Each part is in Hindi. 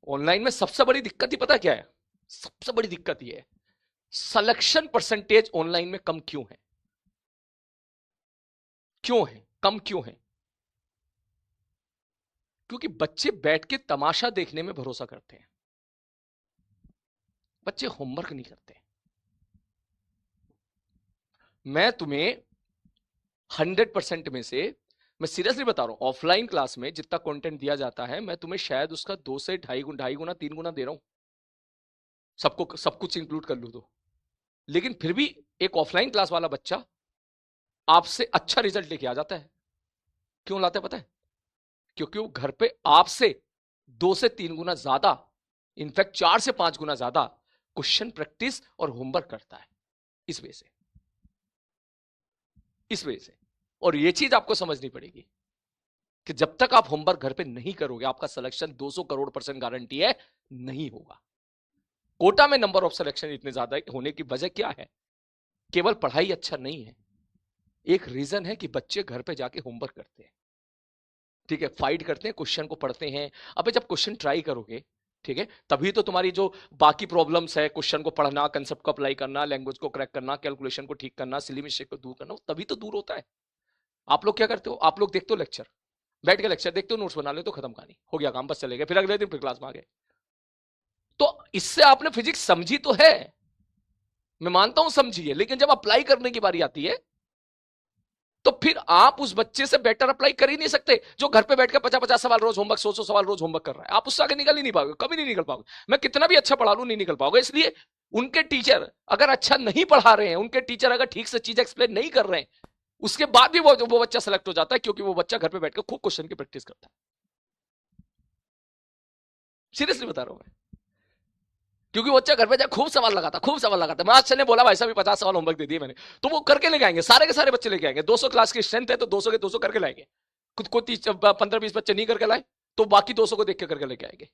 ऑनलाइन में सबसे बड़ी दिक्कत ही पता क्या है? सबसे बड़ी दिक्कत ये है, सिलेक्शन परसेंटेज ऑनलाइन में कम क्यों है? क्यों है कम, क्यों है? क्योंकि बच्चे बैठ के तमाशा देखने में भरोसा करते हैं, बच्चे होमवर्क नहीं करते। मैं तुम्हें 100% में से, मैं सीरियसली बता रहा हूं, ऑफलाइन क्लास में जितना कंटेंट दिया जाता है मैं तुम्हें शायद उसका 2 से ढाई गुना 3 गुना दे रहा हूं, सबको सब कुछ इंक्लूड कर लूं तो। लेकिन फिर भी एक ऑफलाइन क्लास वाला बच्चा आपसे अच्छा रिजल्ट लेके आ जाता है। क्यों लाता है पता है? क्योंकि वो घर पे आपसे 2 से 3 गुना ज्यादा, इनफैक्ट 4 से 5 गुना ज्यादा क्वेश्चन प्रैक्टिस और होमवर्क करता है। इस वजह से, इस वजह से। और यह चीज आपको समझनी पड़ेगी कि जब तक आप होमवर्क घर पे नहीं करोगे, आपका सिलेक्शन 200 करोड़ % गारंटी है नहीं होगा। कोटा में नंबर ऑफ सिलेक्शन इतने ज्यादा होने की वजह क्या है? केवल पढ़ाई अच्छा नहीं है, एक रीजन है कि बच्चे घर पे जाके होमवर्क करते हैं, ठीक है, फाइट करते हैं, क्वेश्चन को पढ़ते हैं। अबे जब क्वेश्चन ट्राई करोगे, ठीक है, तभी तो तुम्हारी जो बाकी प्रॉब्लम्स है, क्वेश्चन को पढ़ना, कंसेप्ट को अप्लाई करना, लैंग्वेज को क्रैक करना, कैलकुलेशन को ठीक करना, सिली मिस्टेक को दूर करना, तभी तो दूर होता है। आप लोग क्या करते हो? आप लोग देखते हो लेक्चर, बैठ के लेक्चर देखते हो, नोट्स बना ले तो खत्म, कहानी हो गया, काम बस चले गए, फिर अगले दिन फिर क्लास में आ गए। तो इससे आपने फिजिक्स समझी तो है, मैं मानता हूं समझी है, लेकिन जब अप्लाई करने की बारी आती है तो फिर आप उस बच्चे से बेटर अप्लाई कर ही नहीं सकते जो घर पे बैठकर 50-50 सवाल रोज होमवर्क, 100 सवाल रोज होमवर्क कर रहा है। आप उससे आगे निकल ही नहीं पाओगे, कभी नहीं निकल पाओगे। मैं कितना भी अच्छा पढ़ा लूं नहीं निकल पाओगे। इसलिए उनके टीचर अगर अच्छा नहीं पढ़ा रहे हैं, उनके टीचर अगर ठीक से चीज एक्सप्लेन नहीं कर रहे हैं, उसके बाद भी वो बच्चा सेलेक्ट हो जाता है, क्योंकि वो बच्चा घर पे बैठकर खूब क्वेश्चन की प्रैक्टिस करता है। सीरियसली बता रहा हूं मैं, क्योंकि बच्चा घर पे जाए खूब सवाल लगाता, खूब सवाल लगाता। मास्टर ने बोला भाई साहब 50 सवाल होमवर्क दे दिए मैंने, तो वो करके लेके आएंगे, सारे के सारे बच्चे लेके आएंगे। 200 क्लास की स्ट्रेंथ है तो 200 के 200 करके लाएंगे। खुद को 15-20 बच्चे नहीं करके लाए तो बाकी 200 को देख के करके लेके आएंगे,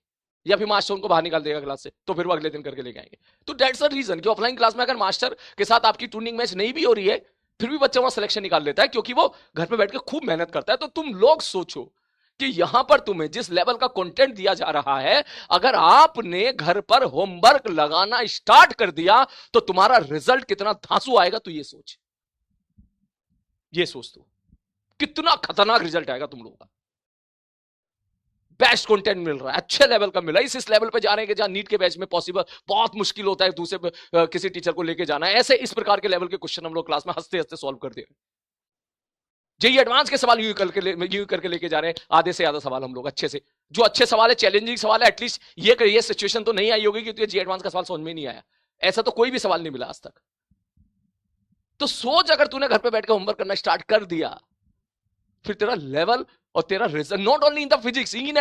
या फिर मास्टर उनको बाहर निकाल देगा क्लास से, तो फिर वो अगले दिन करके लेके आएंगे। तो दैट्स द रीजन कि ऑफलाइन क्लास में अगर मास्टर के साथ आपकी ट्यूनिंग मैच नहीं भी हो रही है, फिर भी बच्चा वहां सिलेक्शन निकाल लेता है, क्योंकि वो घर पे बैठ के खूब मेहनत करता है। तो तुम लोग सोचो कि यहां पर तुम्हें जिस लेवल का कंटेंट दिया जा रहा है, अगर आपने घर पर होमवर्क लगाना स्टार्ट कर दिया तो तुम्हारा रिजल्ट कितना धांसू आएगा। तो ये सोच, ये सोच तू कितना खतरनाक रिजल्ट आएगा तुम लोगों का। बेस्ट कंटेंट मिल रहा है, अच्छे लेवल का मिल रहा है। इस लेवल पे जा रहे हैं कि जहां नीट के बैच में पॉसिबल बहुत मुश्किल होता है दूसरे किसी टीचर को लेके जाना है। ऐसे इस प्रकार के लेवल के क्वेश्चन हम लोग क्लास में हंसते हंसते सॉल्व कर दे रहे हैं। जेई एडवांस के सवाल यूं करके लेके जा रहे हैं, आधे से ज्यादा सवाल हम लोग अच्छे से, जो अच्छे सवाल है, चैलेंजिंग सवाल है, एटलीस्ट ये सिचुएशन तो नहीं आई होगी कि तुझे जेई एडवांस का सवाल समझ में नहीं आया। ऐसा तो कोई भी सवाल नहीं मिला आज तक। तो सोच, अगर तूने घर पे बैठकर होमवर्क करना स्टार्ट कर दिया, फिर तेरा लेवल और तेरा result, not only in the physics, in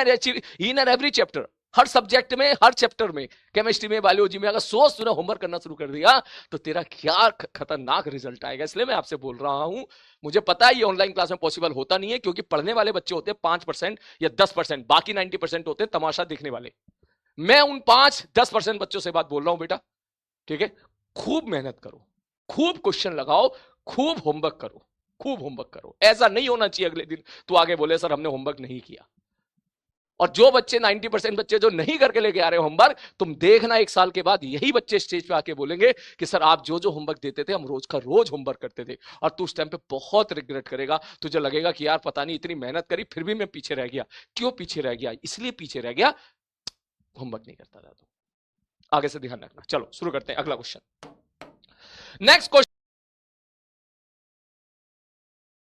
and every chapter, her subject में, हर चैप्टर में, केमिस्ट्री में, बायोलॉजी में, अगर सोच तूने होमवर्क करना शुरू कर दिया तो तेरा क्या खतरनाक रिजल्ट आएगा। इसलिए मैं आपसे बोल रहा हूं, मुझे पता है ये ऑनलाइन क्लास में पॉसिबल होता नहीं है, क्योंकि पढ़ने वाले बच्चे होते हैं 5% या 10%, बाकी 90% होते हैं तमाशा देखने वाले। मैं उन 5-10% बच्चों से बात बोल रहा हूं, बेटा, ठीक है, खूब मेहनत करो, खूब क्वेश्चन लगाओ, खूब होमवर्क करो, खूब होमवर्क करो। ऐसा नहीं होना चाहिए अगले दिन तू आगे बोले सर हमने होमवर्क नहीं किया। और जो बच्चे 90% बच्चे जो नहीं करके लेके आ रहे होमवर्क, तुम देखना 1 साल के बाद यही बच्चे स्टेज पे आके बोलेंगे कि सर आप जो जो होमवर्क देते थे हम रोज का रोज होमवर्क करते थे। और तू उस टाइम पे बहुत रिग्रेट करेगा, तुझे लगेगा कि यार पता नहीं इतनी मेहनत करी फिर भी मैं पीछे रह गया। क्यों पीछे रह गया? इसलिए पीछे रह गया, होमवर्क नहीं करता था। तो आगे से ध्यान रखना। चलो शुरू करते हैं अगला क्वेश्चन। Next question.